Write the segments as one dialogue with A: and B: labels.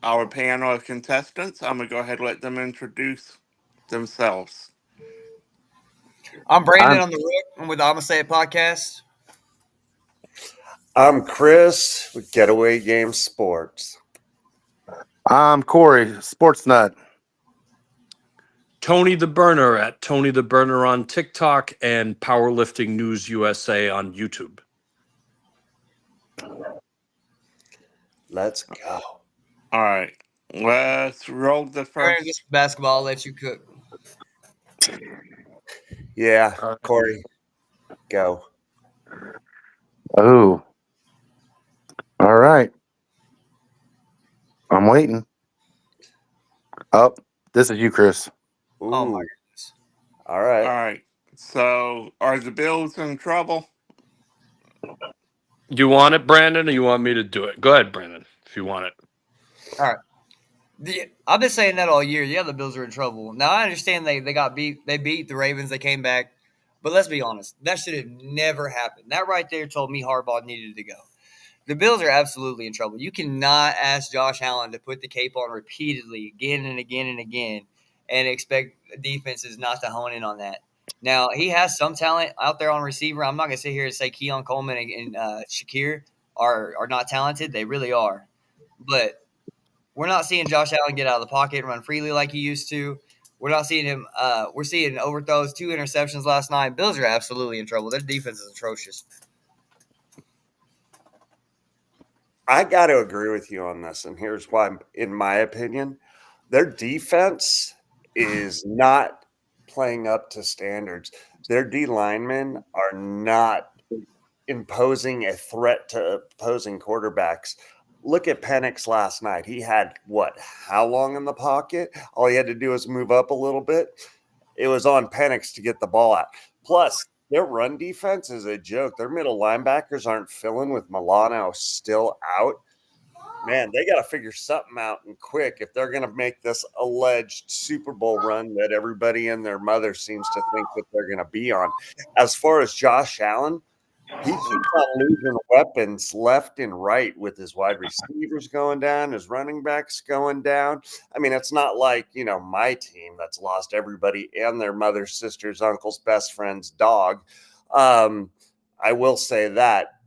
A: our panel of contestants. I'm going to go ahead and let them introduce themselves.
B: I'm Brandon. I'm the Rook. I'm with the I'ma Say It podcast.
C: I'm Chris with Getaway Game Sports.
D: I'm Corey, Sports Nut.
E: Tony the Burner at Tony the Burner on TikTok and Powerlifting News USA on YouTube.
C: Let's go.
A: All right. Let's roll the
B: Brandon,
A: first.
B: this basketball lets you cook.
C: Yeah, Corey, go.
D: Oh. All right. I'm waiting. Oh, this is you, Chris.
C: Ooh.
B: Oh, my goodness.
C: All right.
A: All right. So, are the Bills in trouble?
E: You want it, Brandon, or you want me to do it? Go ahead, Brandon, if you want it.
B: All right. I've been saying that all year. Yeah, the Bills are in trouble. Now, I understand they got beat. They beat the Ravens. They came back. But let's be honest. That should have never happened. That right there told me Harbaugh needed to go. The Bills are absolutely in trouble. You cannot ask Josh Allen to put the cape on repeatedly again and again and again and expect defenses not to hone in on that. Now, he has some talent out there on receiver. I'm not going to sit here and say Keon Coleman and Shakir are not talented. They really are. But we're not seeing Josh Allen get out of the pocket and run freely like he used to. We're not seeing him. We're seeing overthrows, 2 interceptions last night. Bills are absolutely in trouble. Their defense is atrocious.
C: I got to agree with you on this, and here's why. In my opinion, their defense is not playing up to standards. Their D linemen are not imposing a threat to opposing quarterbacks. Look at Penix last night. He had how long in the pocket? All he had to do was move up a little bit. It was on Penix to get the ball out. Plus, their run defense is a joke. Their middle linebackers aren't filling with Milano still out. Man, they got to figure something out and quick if they're going to make this alleged Super Bowl run that everybody and their mother seems to think that they're going to be on. As far as Josh Allen, he keeps on losing weapons left and right with his wide receivers going down, his running backs going down. I mean, it's not like, my team that's lost everybody and their mother's, sister's, uncle's, best friend's dog. I will say that.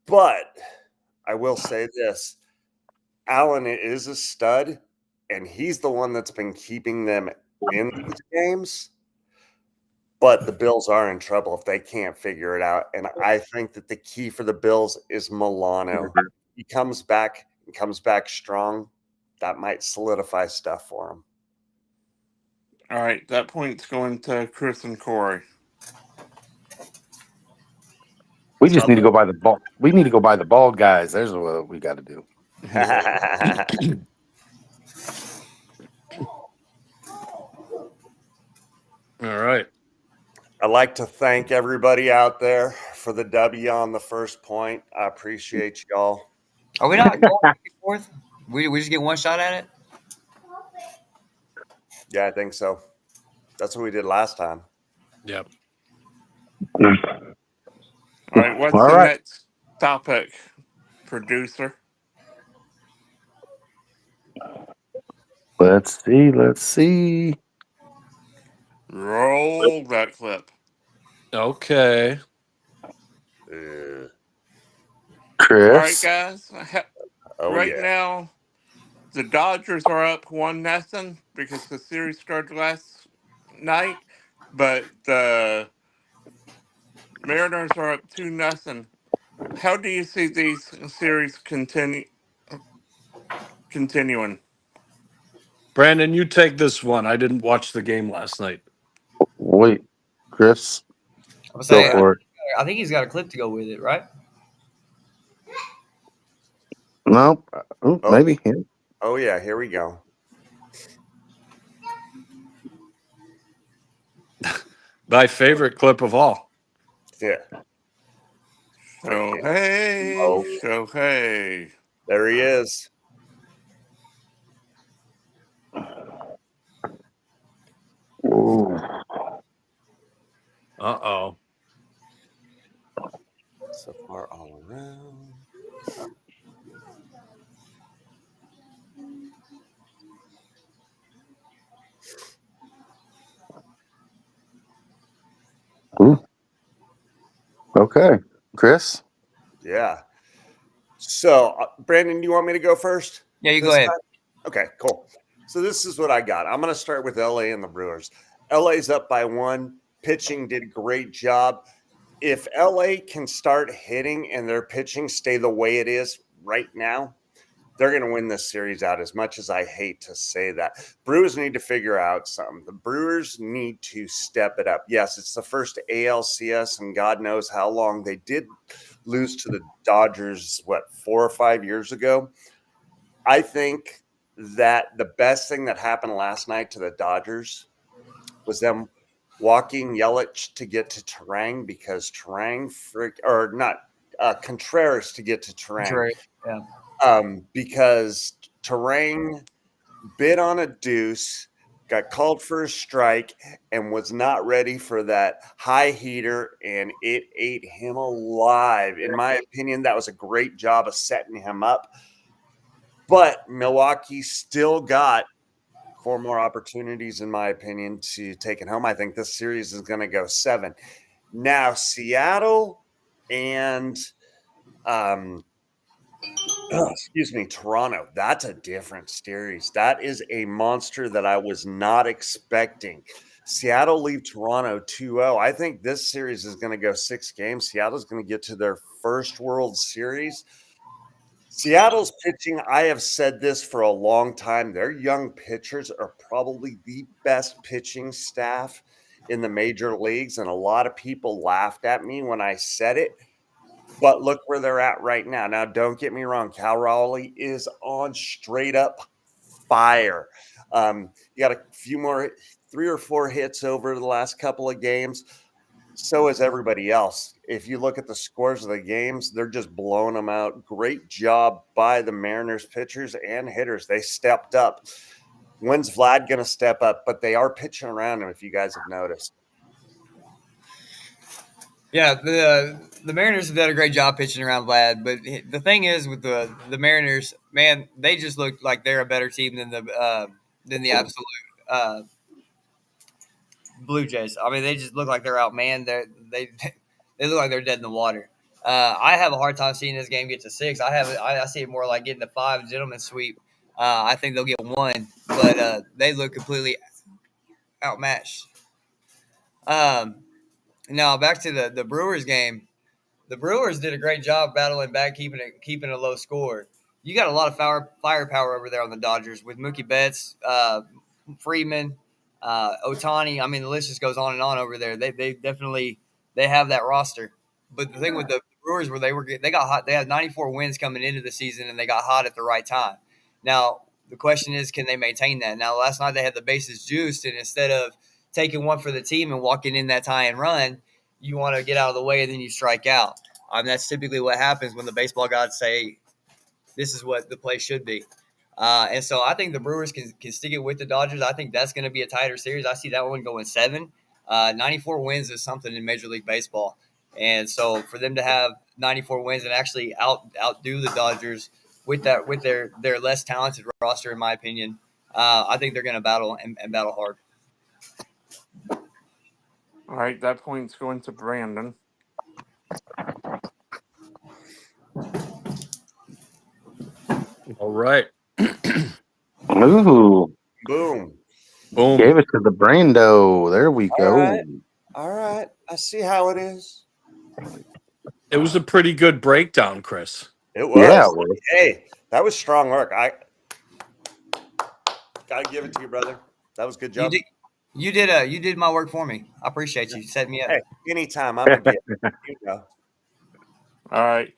C: But I will say this. Allen is a stud, and he's the one that's been keeping them in these games. But the Bills are in trouble if they can't figure it out. And I think that the key for the Bills is Milano. He comes back strong. That might solidify stuff for him.
A: All right. That point's going to Chris and Corey.
D: We just need to go by the ball. We need to go by the bald guys. There's what we got to do.
E: All right.
C: I'd like to thank everybody out there for the W on the first point. I appreciate y'all.
B: Are we not going back and forth? We just get one shot at it?
C: Yeah, I think so. That's what we did last time.
E: Yep.
A: All right. What's the next topic, producer?
D: Let's see.
A: Roll that clip.
E: Okay.
D: Chris.
A: All right, guys.
C: Right
A: now, the Dodgers are up 1-0 because the series started last night, but the Mariners are up 2-0. How do you see these series continuing?
E: Brandon, you take this one. I didn't watch the game last night.
D: Wait, Chris.
B: I'm saying,
D: go for it.
B: I think he's got a clip to go with it, right?
D: No, maybe.
C: Oh, yeah, here we go.
E: My favorite clip of all.
C: Yeah.
A: Shohei.
C: There he is.
D: Ooh.
E: Uh-oh.
C: So far all around.
D: Okay, Chris.
C: Yeah. So, Brandon, do you want me to go first?
B: Yeah, you go
C: this
B: ahead.
C: time? Okay, cool. So this is what I got. I'm going to start with LA and the Brewers. LA's up by 1. Pitching did a great job. If LA can start hitting and their pitching stay the way it is right now, they're going to win this series out, as much as I hate to say that. Brewers need to figure out something. The Brewers need to step it up. Yes, it's the first ALCS, and God knows how long. They did lose to the Dodgers, 4 or 5 years ago? I think that the best thing that happened last night to the Dodgers was them walking Yelich to get to Terang, because Contreras to get to Terang.
B: Yeah.
C: Because Terang bit on a deuce, got called for a strike, and was not ready for that high heater, and it ate him alive. In my opinion, that was a great job of setting him up. But Milwaukee still got 4 more opportunities, in my opinion, to take it home. I think this series is going to go 7. Now, Seattle and Toronto. That's a different series. That is a monster that I was not expecting. Seattle leave Toronto 2-0. I think this series is going to go 6 games. Seattle's going to get to their first World Series. Seattle's pitching, I have said this for a long time, their young pitchers are probably the best pitching staff in the major leagues, and a lot of people laughed at me when I said it. But look where they're at right now. Now, don't get me wrong. Cal Raleigh is on straight up fire. You got a few more, 3 or 4 hits over the last couple of games. So is everybody else. If you look at the scores of the games, they're just blowing them out. Great job by the Mariners pitchers and hitters. They stepped up. When's Vlad going to step up? But they are pitching around him, if you guys have noticed.
B: Yeah, the Mariners have done a great job pitching around Vlad, but the thing is with the Mariners, man, they just look like they're a better team than the absolute Blue Jays. I mean, they just look like they're outmanned. They look like they're dead in the water. I have a hard time seeing this game get to 6. I see it more like getting to 5, gentleman's sweep. I think they'll get 1, but they look completely outmatched. Now back to the Brewers game. The Brewers did a great job battling back, keeping a low score. You got a lot of firepower over there on the Dodgers with Mookie Betts, Freeman, Otani. I mean, the list just goes on and on over there. They definitely have that roster. But the thing with the Brewers were they got hot. They had 94 wins coming into the season, and they got hot at the right time. Now the question is, can they maintain that? Now last night they had the bases juiced, and instead of taking one for the team and walking in that tie and run, you want to get out of the way and then you strike out. That's typically what happens when the baseball gods say this is what the play should be. And so I think the Brewers can stick it with the Dodgers. I think that's going to be a tighter series. I see that one going 7. 94 wins is something in Major League Baseball. And so for them to have 94 wins and actually outdo the Dodgers with their less talented roster, in my opinion, I think they're going to battle and battle hard.
A: All right, that point's going to Brandon.
E: All right.
D: Ooh,
C: Boom.
E: Boom.
D: gave it to the Brando. There we go.
C: All right. I see how it is.
E: It was a pretty good breakdown, Chris.
C: It was.
D: Yeah, well,
C: Hey, that was strong work. I got to give it to you, brother. That was a good job.
B: You did my work for me. I appreciate you. You set me up.
C: Hey, anytime. I'm a gift. You know.
A: All right.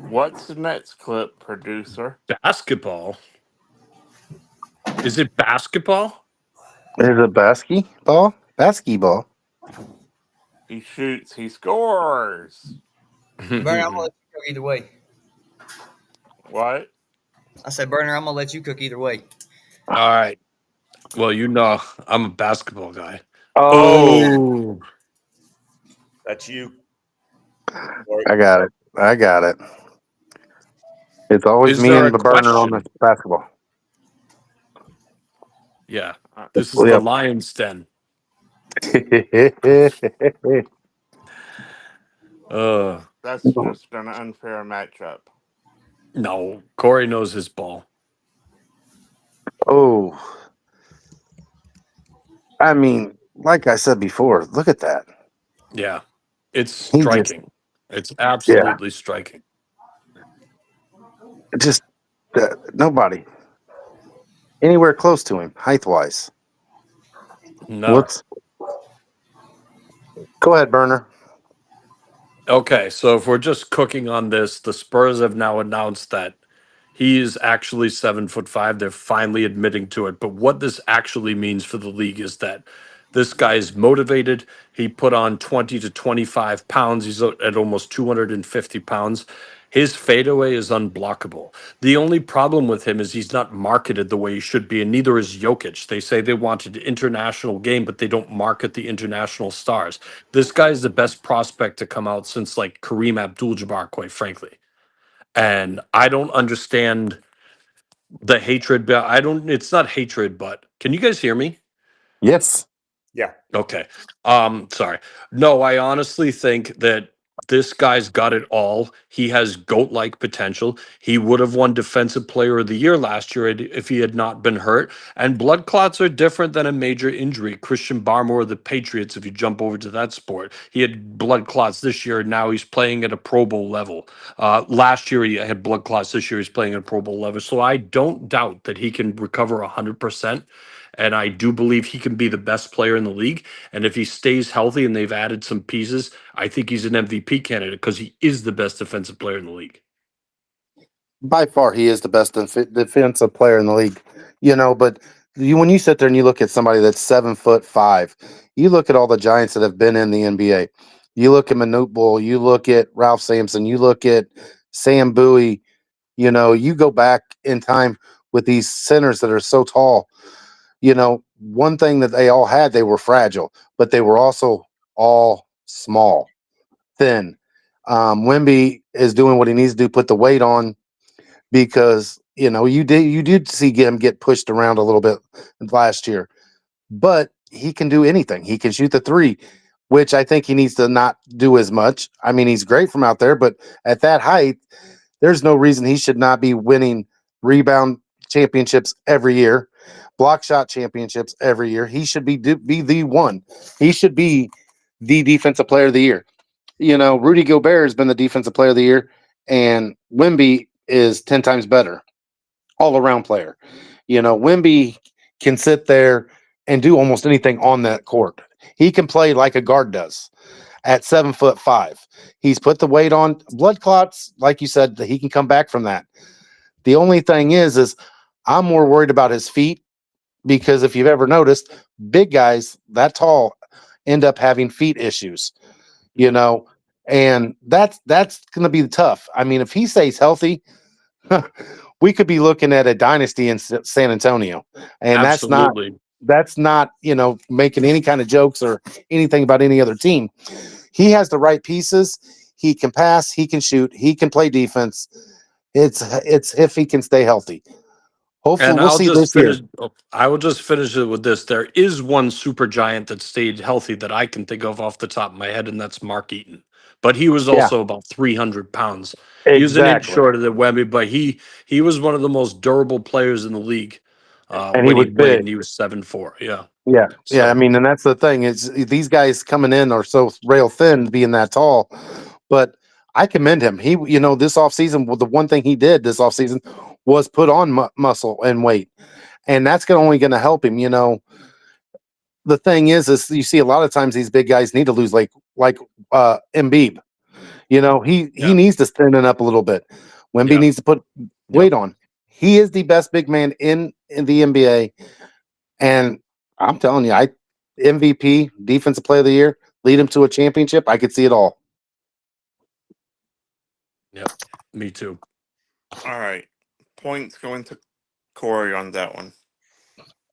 A: What's the next clip, producer?
E: Basketball. Is it basketball?
D: there's a basketball. Basketball.
A: He shoots, he scores.
B: Bernie, I'm gonna let you cook either way.
A: What?
B: I said, Berner, I'm gonna let you cook either way.
E: All right. Well, you know, I'm a basketball guy.
D: Oh,
C: That's you.
D: I got it. It's always
E: Is
D: me
E: there
D: and
E: a
D: the burner on
E: question?
D: this basketball.
E: Yeah. This is the Lion's Den.
A: That's just an unfair matchup.
E: No, Corey knows his ball.
D: Oh, I mean, like I said before, look at that.
E: Yeah, it's
D: He just,
E: striking. It's
D: yeah,
E: absolutely striking.
D: just nobody anywhere close to him, height wise.
E: No.
D: What's Go ahead, Burner.
E: Okay, so if we're just cooking on this, the Spurs have now announced that he is actually 7'5". They're finally admitting to it. But what this actually means for the league is that this guy is motivated. He put on 20 to 25 pounds. He's at almost 250 pounds. His fadeaway is unblockable. The only problem with him is he's not marketed the way he should be, and neither is Jokic. They say they wanted international game, but they don't market the international stars. This guy is the best prospect to come out since like Kareem Abdul-Jabbar, quite frankly. And I don't understand the hatred. But I don't. It's not hatred, but can you guys hear me?
D: Yes.
C: Yeah.
E: Okay. Sorry. No, I honestly think that this guy's got it all. He has GOAT-like potential. He would have won Defensive Player of the Year last year if he had not been hurt. And blood clots are different than a major injury. Christian Barmore of the Patriots, if you jump over to that sport, he had blood clots this year. Now he's playing at a Pro Bowl level. Last year he had blood clots. This year he's playing at a Pro Bowl level. So I don't doubt that he can recover 100%. And I do believe he can be the best player in the league. And if he stays healthy and they've added some pieces, I think he's an MVP candidate because he is the best defensive player in the league.
D: By far, he is the best defensive player in the league. But when you sit there and you look at somebody that's 7'5", you look at all the giants that have been in the NBA. You look at Manute Bull, you look at Ralph Sampson, you look at Sam Bowie. You go back in time with these centers that are so tall. One thing that they all had, they were fragile, but they were also all small, thin. Wemby is doing what he needs to do, put the weight on, because you did see him get pushed around a little bit last year, but he can do anything. He can shoot the three, which I think he needs to not do as much. I mean, he's great from out there, but at that height, there's no reason he should not be winning rebound championships every year, block shot championships every year. He should be the one. He should be the defensive player of the year. Rudy Gobert has been the defensive player of the year, and Wemby is 10 times better all around player. Wemby can sit there and do almost anything on that court. He can play like a guard does at 7'5". He's put the weight on. Blood clots, like you said, he can come back from that. The only thing is I'm more worried about his feet, because if you've ever noticed, big guys that tall end up having feet issues, and that's going to be tough. I mean, if he stays healthy, we could be looking at a dynasty in San Antonio, and
E: Absolutely.
D: that's not making any kind of jokes or anything about any other team. He has the right pieces. He can pass. He can shoot. He can play defense. It's if he can stay healthy. Hopefully,
E: And
D: we'll see this year.
E: I will just finish it with this. There is one super giant that stayed healthy that I can think of off the top of my head, and that's Mark Eaton. But he was
D: Yeah,
E: also about 300 pounds. He was an inch
D: exactly.
E: shorter than Wemby, but he was one of the most durable players in the league
D: And he
E: when he
D: was
E: played,
D: big.
E: and he was 7'4". Yeah.
D: Yeah. I
E: So,
D: mean, and that's the thing is these guys coming in are so rail thin, being that tall. But I commend him. He, this offseason, well, the one thing he did this offseason was put on muscle and weight, and that's only going to help him. The thing is you see a lot of times these big guys need to lose, like Embiid. He
E: yeah.
D: needs to thin up a little bit. Wemby
E: Yeah.
D: needs to put weight on. He is the best big man in the NBA, and I'm telling you, MVP, defensive player of the year, lead him to a championship. I could see it all.
E: Yep. Me too.
A: All right. Points going to Corey on that one.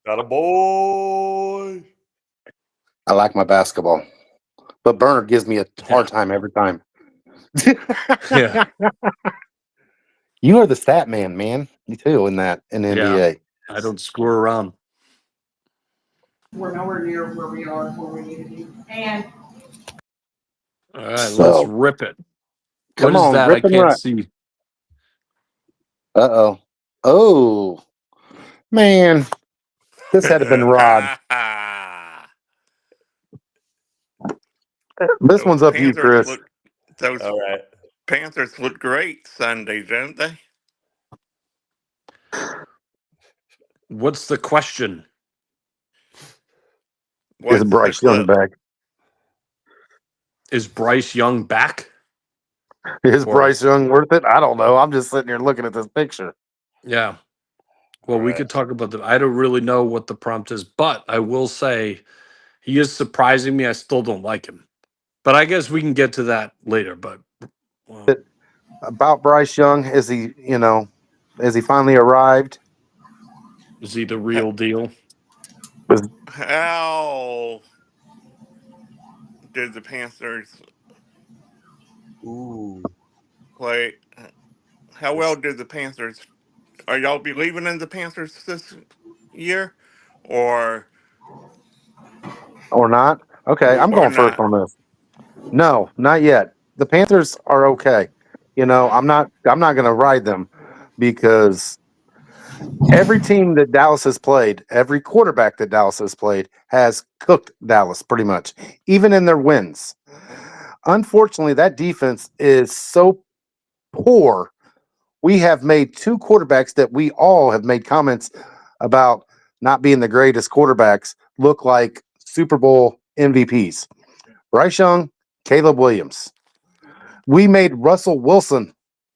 C: Got a boy.
D: I like my basketball, but Burner gives me a hard time every time.
E: Yeah.
D: You are the stat man. You too in the
E: Yeah.
D: NBA.
E: I don't screw around.
F: We're nowhere near where we are, where we need to be. And
E: All right, let's
D: So
E: rip it.
D: come
E: What is
D: on,
E: that?
D: rip
E: I
D: and
E: can't
D: rip.
E: see.
D: Oh, man, this had to been Rod. This one's up to you, Chris.
A: Those
C: All right.
A: Panthers look great Sunday, don't they?
E: What's the question?
D: Is
A: What's the
D: Bryce Young
A: clip?
D: back?
E: Is Bryce Young back?
D: Is
E: Or
D: Bryce Young worth it? I don't know. I'm just sitting here looking at this picture.
E: yeah. Well, we
C: Right.
E: could talk about that. I don't really know what the prompt is, but I will say he is surprising me. I still don't like him. But I guess we can get to that later. But well,
D: About Bryce Young, is he, has he finally arrived?
E: is he the real deal?
A: How did the Panthers
C: Ooh.
A: play? How well did the Panthers? Are y'all believing in the Panthers this year, or
D: Or not? Okay, I'm going first
A: not?
D: on this. No, not yet. The Panthers are okay. I'm not going to ride them because every team that Dallas has played, every quarterback that Dallas has played has cooked Dallas pretty much, even in their wins. Unfortunately, that defense is so poor. We have made two quarterbacks that we all have made comments about not being the greatest quarterbacks look like Super Bowl MVPs. Bryce Young, Caleb Williams. We made Russell Wilson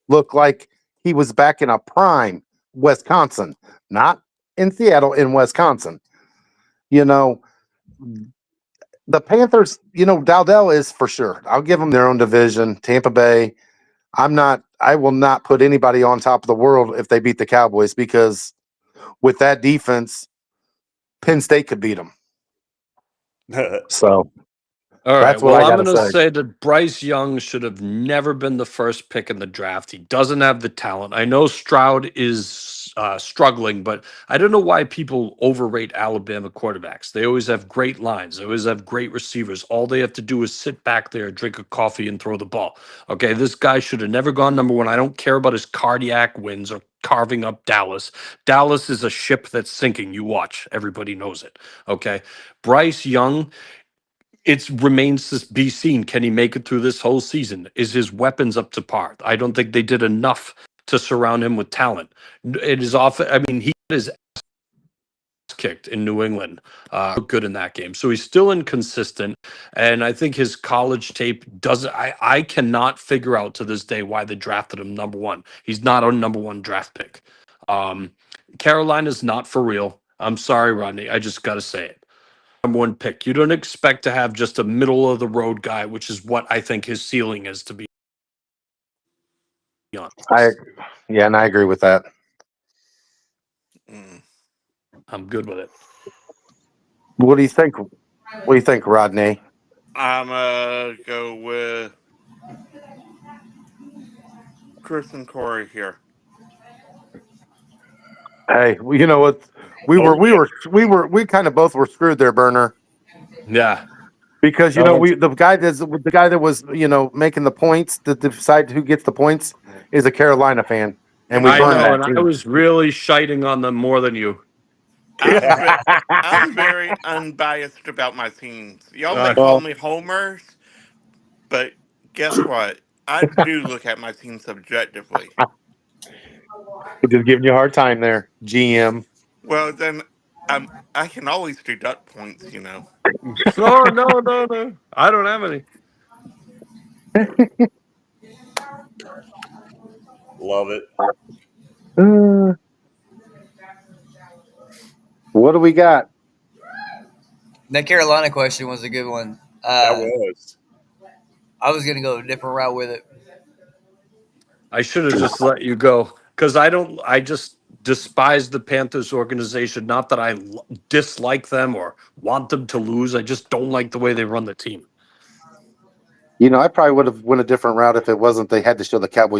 D: look like he was back in a prime Wisconsin, not in Seattle, in Wisconsin. You know, the Panthers, Dowdell is for sure. I'll give them their own division. Tampa Bay. I will not put anybody on top of the world if they beat the Cowboys because with that defense, Penn State could beat them. So
E: All right.
D: that's what
E: Well,
D: I
E: I'm
D: got to
E: going to
D: say.
E: say that Bryce Young should have never been the first pick in the draft. He doesn't have the talent. I know Stroud is struggling, but I don't know why people overrate Alabama quarterbacks. They always have great lines, they always have great receivers. All they have to do is sit back there, drink a coffee, and throw the ball. Okay. This guy should have never gone number one. I don't care about his cardiac wins or carving up Dallas. Dallas is a ship that's sinking. You watch. Everybody knows it. Okay. Bryce Young, it remains to be seen. Can he make it through this whole season? Is his weapons up to par? I don't think they did enough to surround him with talent. It is often, I mean, he got his ass kicked in New England. Good in that game. So he's still inconsistent. And I think his college tape doesn't, I cannot figure out to this day why they drafted him number one. He's not a number one draft pick. Carolina's not for real. I'm sorry, Rodney. I just got to say it. Number one pick. You don't expect to have just a middle of the road guy, which is what I think his ceiling is, to be honest.
D: And I agree with that.
A: Mm.
E: I'm good with it.
D: What do you think? What do you think, Rodney?
A: I'm gonna go with Chris and Corey here.
D: Hey, well, you know what? We kind of both were screwed there, Burner,
E: Yeah.
D: because the guy that was making the points that decide who gets the points is a Carolina fan, and we
E: I
D: burned
E: know,
D: that
E: and I
D: team.
E: was really shiting on them more than you.
A: I'm very unbiased about my teams. Y'all may
E: Uh,
A: call
D: Well,
A: me homers, but guess what? I do look at my team subjectively.
D: just giving you a hard time there, GM.
A: Well, then I can always deduct points,
E: no. I don't have any.
C: Love it.
D: What do we got?
B: That Carolina question was a good one.
C: That was.
B: I was gonna go a different route with it.
E: I should have just let you go because I just despise the Panthers organization. Not that I dislike them or want them to lose. I just don't like the way they run the team.
D: I probably would have went a different route if it wasn't they had to show the Cowboys